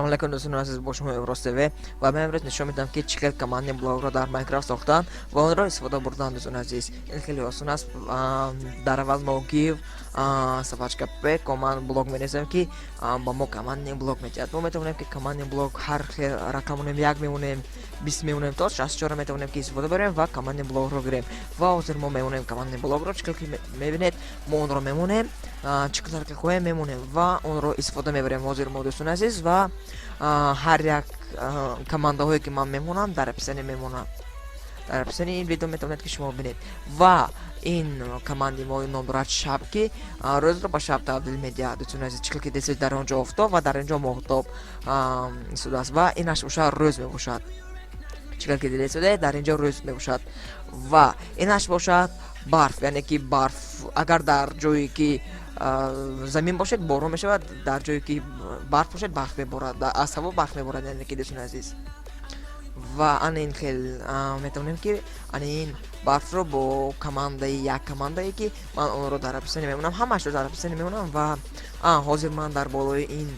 علیکم دوستان عزیز، با شما امروز تیوی و من امروز نشون میدم که چقدر کمانی بلاگ را در ماینکرافت ساختن و اون را استفاده بردن. دوستان عزیز این خیلی آسان است. در اول ما گیو صفحه به کامند بلاگ می‌نویسیم که با ما کمند بلاگ می‌دهد. ما می‌تونیم که کمند بلاگ هر رقمونیم یک می‌مونیم 20 می‌مونیم تا 64 می‌تونیم که استفاده بریم و کمند بلاگ رو گیریم و حاضر ما می‌مونیم کمند بلاگ رو چکل که می‌بینید ما اون رو می‌مونیم چکل که خواه می‌مونیم و اون رو استفاده می‌بریم. حاضر ما دوستان عزیز و هر یک کمانده هایی که من میمونم در اپسنی میمونم. در اپسنی این ویدیو میتونید که شما ببینید و این کماندی ما نمبر شب که روز رو با شب تبدیل میده. دوستان عزیز چکل که دست در اونجا افتاد و در اینجا ماهتاب شده است و اینش باشد روز میباشد. چکل که دیده شده در اینجا روز میباشد و اینش باشد برف، یعنی که برف اگر در جایی که زمین باشد بارون میشود، در جایی که برف باشد برف میبارد، از هوا برف میبارد، یعنی که دوستان عزیز. و این خیلی میتونیم که این برف رو با کمانده یک کمانده که من اون رو در اپسنی میمونم، همش رو در اپسنی میمونم و حاضر من در بالای این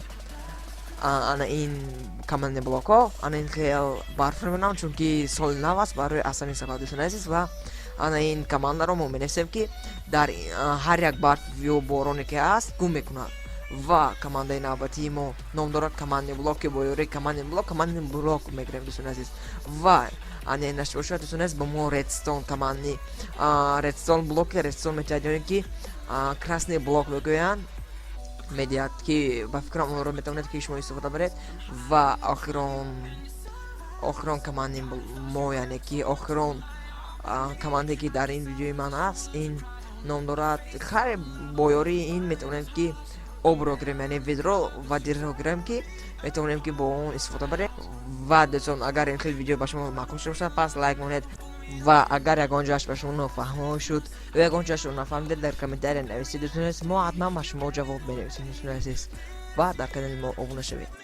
کمانده بلاک ها این خیلی برف میمونم چون که سال نو است برای اصلا سفر دوستان عزیز. و این کمانده رو ما می‌نویسیم که در هر یک برف و بارونی که است گم میکند و کمانده نوبتی ما نام دارد کمانده بلاک بایوری کمانده بلاک میگیریم دوستان عزیز. و این نشد باشد دوستان عزیز با ما ردستون کمانده ردستون بلاک ردستون میتونید که کراسنی بلاک بگویند میدهد که با فکرم اون رو میتونید که شما استفاده برید. و آخران کمانده ما یعنی که آخران کمانده که در این ویدیوی من است این نام دارد خیر بایوری. این میتونیم که آب رو گیریم، یعنی وید رو و دیر رو گیریم که میتونیم که با اون استفاده بریم. و دوستان اگر این خیلی ویدیو با شما معقول شد پس لایک کنید و اگر یگانجاش به شما نفهمه شد و یگانجاش رو نفهمیدید در کامنت نویسید دوستان عزیز، ما حتما به شما جواب می‌نویسیم دوستان عزیز و در کانال ما ابونه شوید.